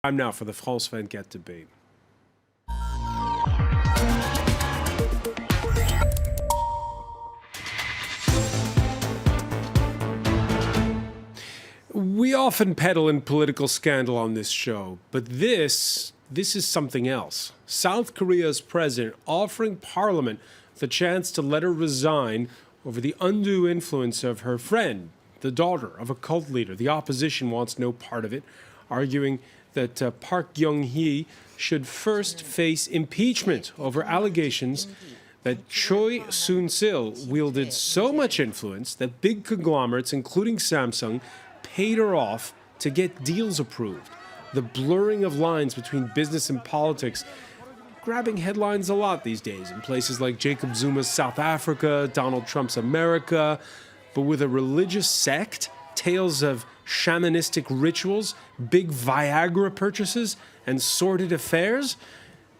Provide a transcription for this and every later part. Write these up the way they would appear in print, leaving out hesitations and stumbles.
Time now for the France 24 debate. We often peddle in political scandal on this show, but this is something else. South Korea's president offering Parliament the chance to let her resign over the undue influence of her friend, the daughter of a cult leader. The opposition wants no part of it, arguing that Park Geun-hye should first face impeachment over allegations that Choi Soon-sil wielded so much influence that big conglomerates, including Samsung, paid her off to get deals approved. The blurring of lines between business and politics grabbing headlines a lot these days in places like Jacob Zuma's South Africa, Donald Trump's America. But with a religious sect, tales of shamanistic rituals, big Viagra purchases, and sordid affairs,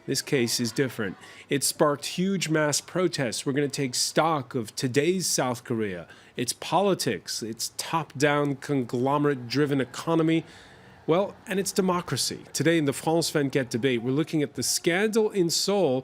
this case is different. It sparked huge mass protests. We're going to take stock of today's South Korea, its politics, its top-down, conglomerate-driven economy, well, and its democracy. Today in the France 24 debate, we're looking at the scandal in Seoul.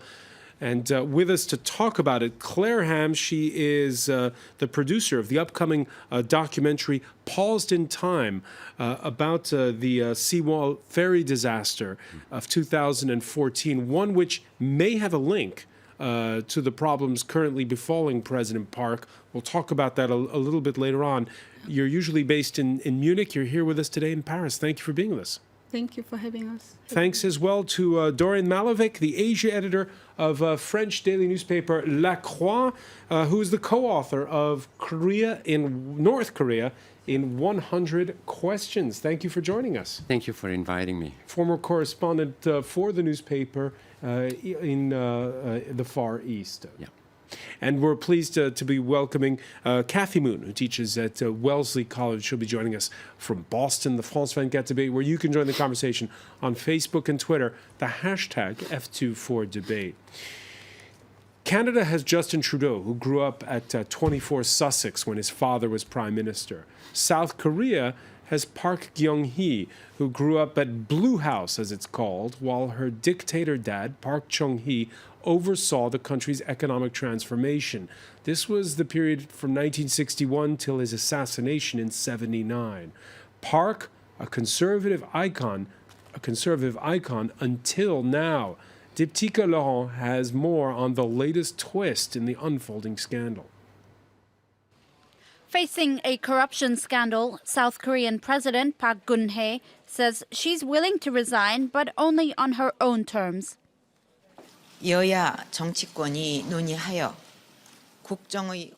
And with us to talk about it, Claire Ham. She is the producer of the upcoming documentary Paused in Time about the Seawall ferry disaster of 2014, one which may have a link to the problems currently befalling President Park. We'll talk about that a little bit later on. You're usually based in Munich. You're here with us today in Paris. Thank you for being with us. Thank you for having us. Thanks as well to Dorian Malovic, the Asia editor of French daily newspaper La Croix, who is the co-author of North Korea in 100 Questions. Thank you for joining us. Thank you for inviting me. Former correspondent for the newspaper in the Far East. Yeah. And we're pleased to be welcoming Kathy Moon, who teaches at Wellesley College. She'll be joining us from Boston, the France 24 debate, where you can join the conversation on Facebook and Twitter, the hashtag F24debate. Canada has Justin Trudeau, who grew up at 24 Sussex when his father was Prime Minister. South Korea has Park Geun-hye, who grew up at Blue House, as it's called, while her dictator dad, Park Chung-hee, oversaw the country's economic transformation. This was the period from 1961 till his assassination in 1979. Park, a conservative icon until now. Diptyka Laurent has more on the latest twist in the unfolding scandal. Facing a corruption scandal, South Korean President Park Geun-hye says she's willing to resign, but only on her own terms. 여야 정치권이 논의하여 국정의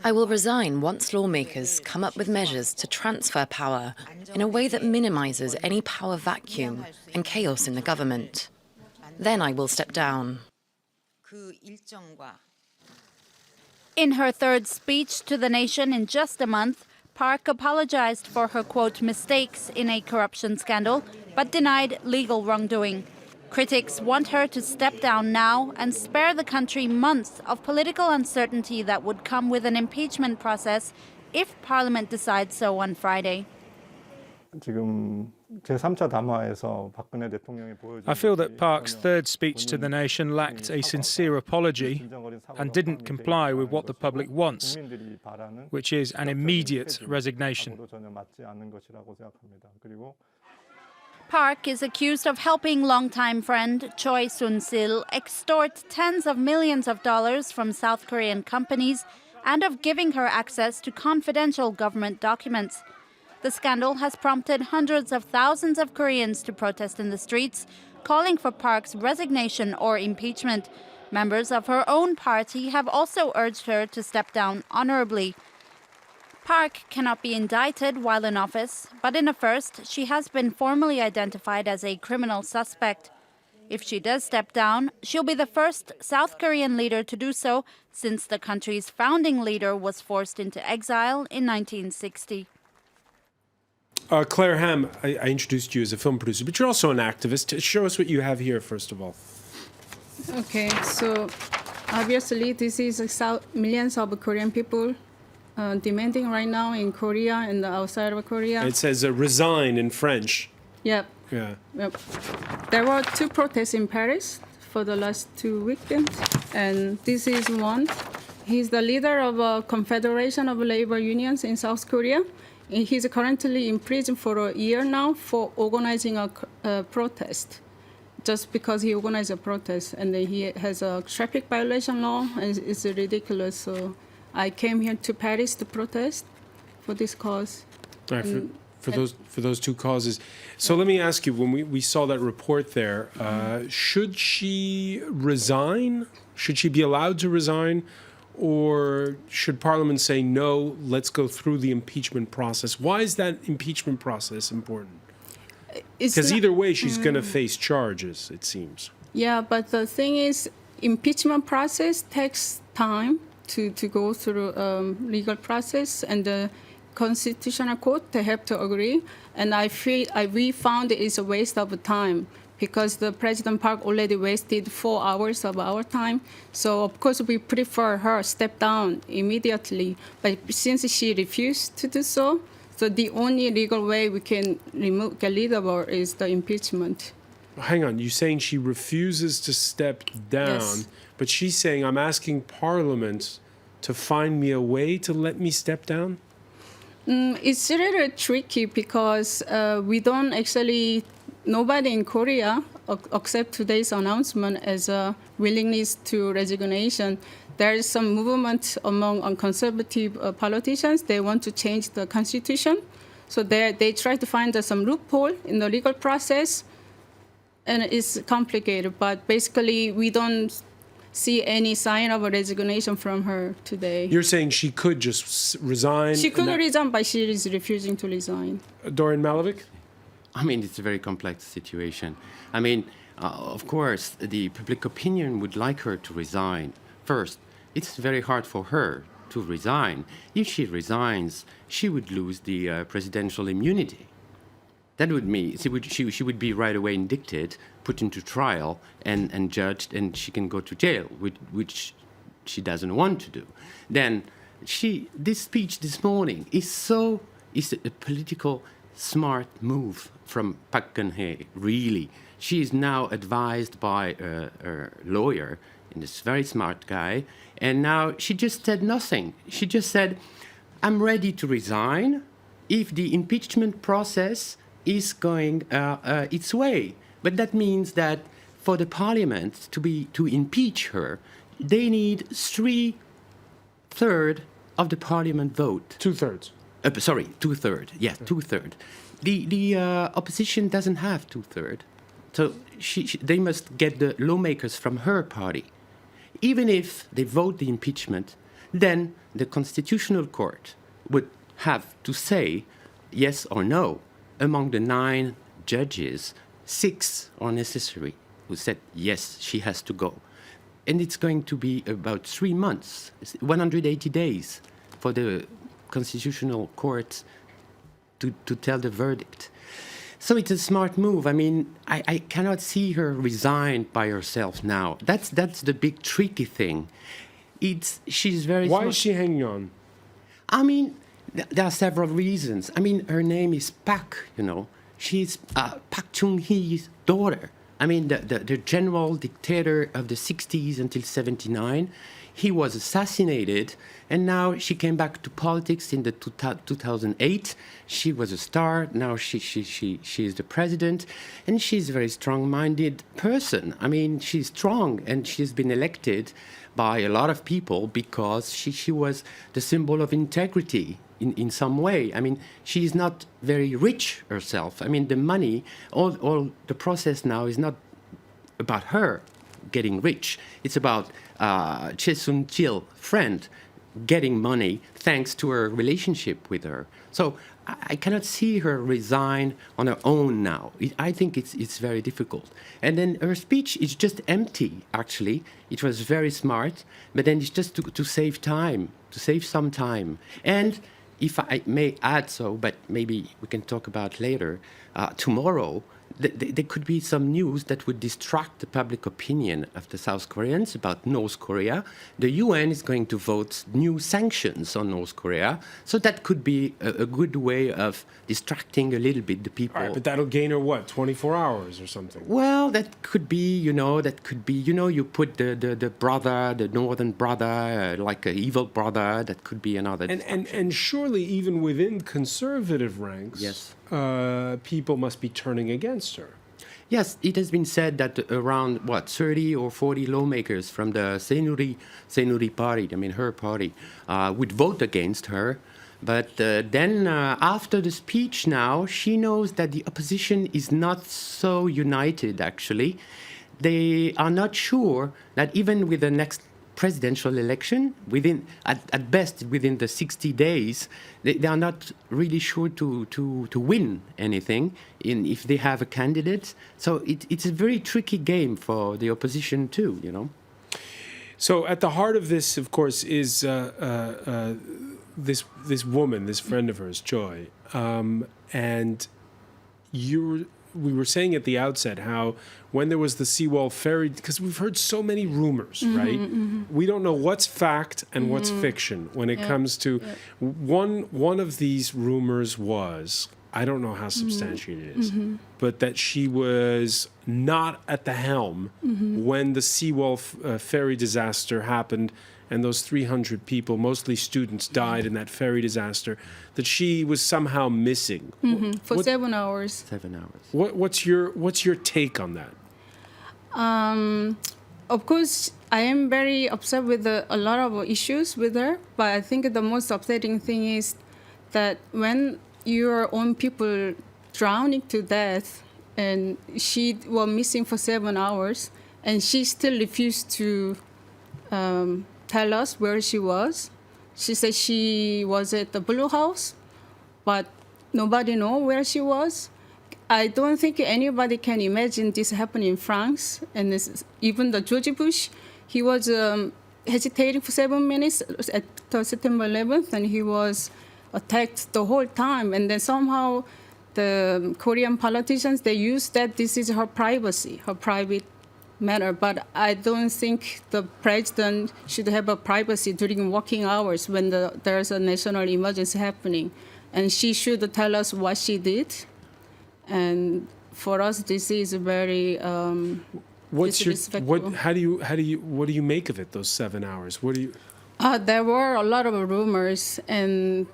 I will resign once lawmakers come up with measures to transfer power in a way that minimizes any power vacuum and chaos in the government. Then I will step down. 그 일정과 In her third speech to the nation in just a month, Park apologized for her, quote, mistakes in a corruption scandal, but denied legal wrongdoing. Critics want her to step down now and spare the country months of political uncertainty that would come with an impeachment process if Parliament decides so on Friday. 지금 제3차 담화에서 박근혜 대통령이 보여준 I feel that Park's third speech to the nation lacked a sincere apology and didn't comply with what the public wants, which is an immediate resignation. Park is accused of helping longtime friend Choi Soon-sil extort tens of millions of dollars from South Korean companies and of giving her access to confidential government documents. The scandal has prompted hundreds of thousands of Koreans to protest in the streets, calling for Park's resignation or impeachment. Members of her own party have also urged her to step down honorably. Park cannot be indicted while in office, but in a first, she has been formally identified as a criminal suspect. If she does step down, she'll be the first South Korean leader to do so since the country's founding leader was forced into exile in 1960. Claire Ham, I introduced you as a film producer, but you're also an activist. Show us what you have here, first of all. Okay, so obviously this is millions of Korean people demanding right now in Korea and outside of Korea. It says resign in French. Yep. Yeah. Yep. There were 2 protests in Paris for the last 2 weekends, and this is one. He's the leader of a confederation of labor unions in South Korea. And he's currently in prison for a year now for organizing a protest, just because he organized a protest, and then he has a traffic violation law, and it's ridiculous. So I came here to Paris to protest for this cause. All right, for those 2 causes. So let me ask you, when we saw that report there, should she resign? Should she be allowed to resign? Or should Parliament say, no, let's go through the impeachment process? Why is that impeachment process important? Because either way, she's going to face charges, it seems. Yeah, but the thing is, impeachment process takes time to go through legal process, and the Constitutional Court, they have to agree. And we found it's a waste of time, because the President Park already wasted 4 hours of our time. So of course we prefer her step down immediately. But since she refused to do so, the only legal way we can get rid of her is the impeachment. Hang on, you're saying she refuses to step down, Yes. but she's saying, I'm asking Parliament to find me a way to let me step down? It's really tricky, because we don't actually, nobody in Korea, except today's announcement, as a willingness to resignation. There is some movement among conservative politicians. They want to change the constitution. So they try to find some loophole in the legal process, and it's complicated. But basically, we don't see any sign of a resignation from her today. You're saying she could just resign? She could resign, but she is refusing to resign. Dorian Malovic? I mean, it's a very complex situation. I mean, of course, the public opinion would like her to resign. First, it's very hard for her to resign. If she resigns, she would lose the presidential immunity. That would mean she would be right away indicted, put into trial, and judged, and she can go to jail, which she doesn't want to do. Then this speech this morning is a political smart move from Park Geun-hye, really. She is now advised by a lawyer, and this very smart guy, and now she just said nothing. She just said, I'm ready to resign if the impeachment process is going its way. But that means that for the parliament to impeach her, they need 3/3 of the parliament vote. 2/3. Sorry, 2/3. Yes, 2/3. The opposition doesn't have 2/3, so they must get the lawmakers from her party. Even if they vote the impeachment, then the Constitutional Court would have to say yes or no. Among the 9 judges, 6 are necessary who said yes, she has to go. And it's going to be about 3 months, 180 days for the Constitutional Court to tell the verdict. So it's a smart move. I mean, I cannot see her resign by herself now. That's the big tricky thing. She's very Why smart. is she hanging on? I mean, there are several reasons. I mean, her name is Park, you know. She's Park Chung-hee's daughter. I mean, the general dictator of the 60s until 79. He was assassinated, and now she came back to politics in the 2008. She was a star. Now she is the president, and she's a very strong-minded person. I mean, she's strong, and she's been elected by a lot of people because she was the symbol of integrity in some way. I mean, she's not very rich herself. I mean, the money, all the process now is not about her getting rich. It's about Choi Soon-sil, friend, getting money thanks to her relationship with her. So I cannot see her resign on her own now. I think it's very difficult. And then her speech is just empty, actually. It was very smart, but then it's just to save time, to save some time. And if I may add so, but maybe we can talk about later, tomorrow there could be some news that would distract the public opinion of the South Koreans about North Korea. The UN is going to vote new sanctions on North Korea, so that could be a good way of distracting a little bit the people. All right, but that'll gain her what, 24 hours or something? Well, that could be, you put the brother, the northern brother, like an evil brother, that could be another. And surely even within conservative ranks, Yes. People must be turning against her. Yes, it has been said that around, 30 or 40 lawmakers from the Saenuri party, her party, would vote against her. But then after the speech now, she knows that the opposition is not so united, actually. They are not sure that even with the next presidential election, at best within the 60 days, they are not really sure to win anything if they have a candidate. So it's a very tricky game for the opposition too, So at the heart of this, of course, is this woman, this friend of hers, Joy, and we were saying at the outset how when there was the seawall ferry, because we've heard so many rumors, right? We don't know what's fact and what's fiction when it comes to one of these rumors was, I don't know how substantiated it is, but that she was not at the helm when the seawall ferry disaster happened and those 300 people, mostly students, died in that ferry disaster, that she was somehow missing. For 7 hours. 7 hours. What's your take on that? Of course, I am very upset with a lot of issues with her, but I think the most upsetting thing is that when your own people drowning to death and she was missing for 7 hours and she still refused to tell us where she was. She said she was at the Blue House, but nobody know where she was. I don't think anybody can imagine this happening in France. And even the George Bush, he was hesitating for 7 minutes at September 11th, and he was attacked the whole time. And then somehow the Korean politicians, they use that this is her privacy, her private matter. But I don't think the president should have a privacy during working hours when there's a national emergency happening. And she should tell us what she did. And for us, this is very disrespectful. What do you make of it? Those 7 hours. What do you? There were a lot of rumors, and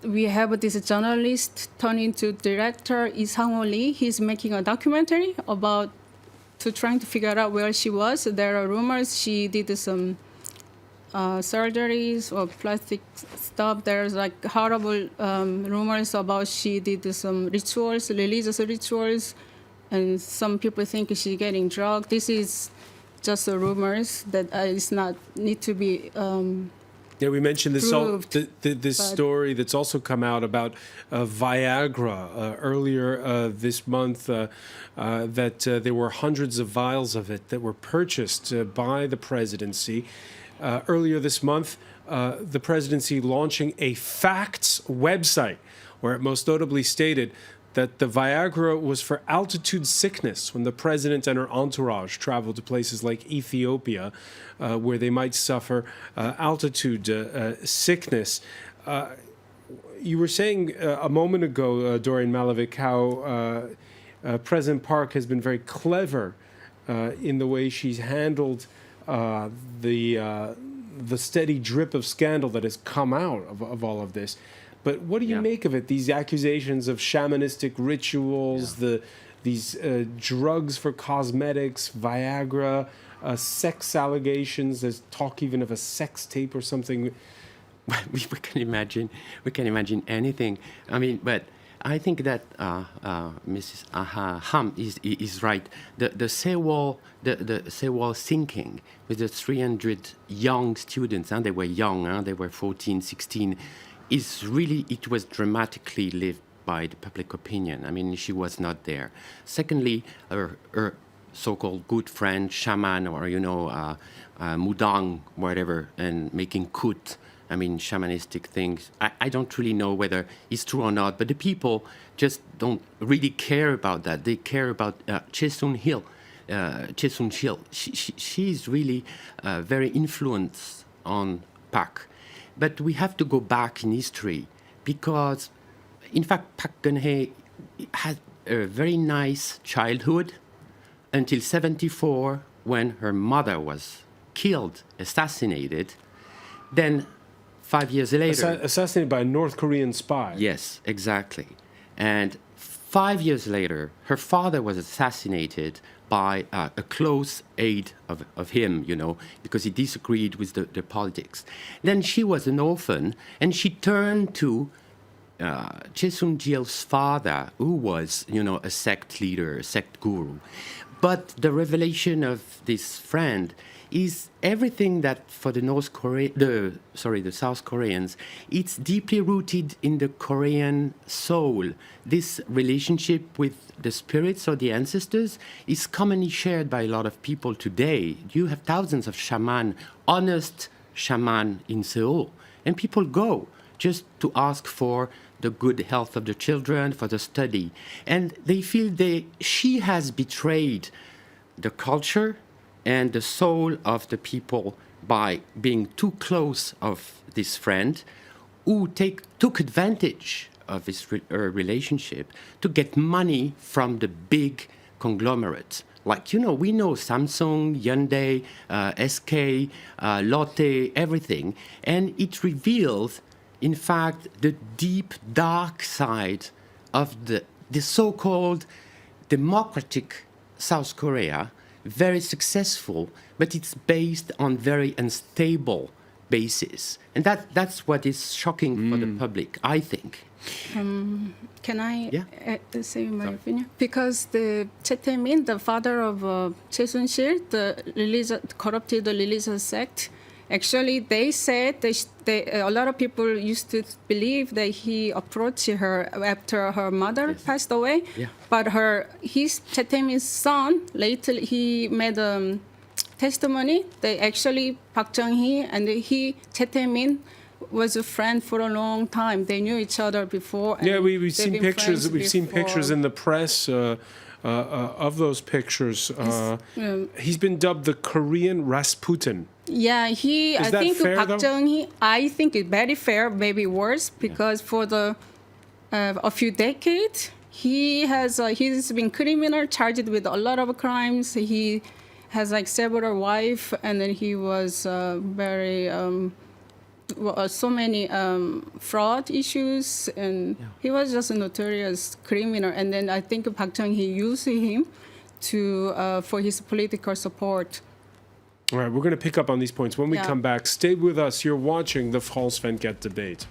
we have this journalist turned into director Lee Sang-ho Lee. He's making a documentary about trying to figure out where she was. There are rumors she did some surgeries or plastic stuff. There's like horrible rumors about she did some rituals, religious rituals, and some people think she's getting drugged. This is just rumors that it's not need to be. Yeah, we mentioned this this but story that's also come out about Viagra earlier this month, that there were hundreds of vials of it that were purchased by the presidency. Earlier this month, the presidency launching a facts website where it most notably stated that the Viagra was for altitude sickness when the president and her entourage traveled to places like Ethiopia, where they might suffer altitude sickness. You were saying a moment ago, Dorian Malevich, how President Park has been very clever in the way she's handled the steady drip of scandal that has come out of all of this. But what do you make of it? These accusations of shamanistic rituals, these drugs for cosmetics, Viagra, sex allegations. There's talk even of a sex tape or something. We can imagine anything. I mean, but I think that Mrs. Ham is right. The seawall sinking with the 300 young students, and they were young, they were 14, 16. It was dramatically lived by the public opinion. I mean, she was not there. Secondly, her so-called good friend, shaman, or, mudang, whatever, and making kut, I mean, shamanistic things. I don't really know whether it's true or not, but the people just don't really care about that. They care about 촞불집회. She's really very influenced on Park. But we have to go back in history because, in fact, Park Geun-hye had a very nice childhood until 1974 when her mother was killed, assassinated. Then 5 years later... Assassinated by a North Korean spy. Yes, exactly. And 5 years later, her father was assassinated by a close aide of him, you know, because he disagreed with the politics. Then she was an orphan, and she turned to Choi Soon-jil's father, who was, you know, a sect leader, a sect guru. But the revelation of this friend is everything that for the South Koreans, it's deeply rooted in the Korean soul. This relationship with the spirits or the ancestors is commonly shared by a lot of people today. You have thousands of shaman, honest shaman in Seoul, and people go just to ask for the good health of the children, for the study. And they feel she has betrayed the culture and the soul of the people by being too close of this friend who took advantage of this relationship to get money from the big conglomerates. Like, you know, we know Samsung, Hyundai, SK, Lotte, everything. And it reveals, in fact, the deep, dark side of the so-called democratic South Korea, very successful, but it's based on very unstable basis. And that's what is shocking for the public, I think. Can I say my Sorry. opinion? Because the Chae Tae-min, the father of Choi Soon-sil, the corrupted religious sect, actually they said a lot of people used to believe that he approached her after her mother passed away. Yeah. But his Chae Tae-min's son, later he made a testimony that actually Park Chung-hee and Chae Tae-min was a friend for a long time. They knew each other before. And Yeah, we've they've seen been pictures. friends We've seen pictures before. in the press of those pictures. He's been dubbed the Korean Rasputin. Yeah, Is I that think fair, Park though? Chung-hee, I think it's very fair, maybe worse, because for a few decades, he's been criminal, charged with a lot of crimes. He has like several wives, and then he was very so many fraud issues, and he was just a notorious criminal. And then I think Park Chung-hee used him for his political support. All right, we're going to pick up on these points when we Yeah. come back. Stay with us. You're watching the France 24 debate.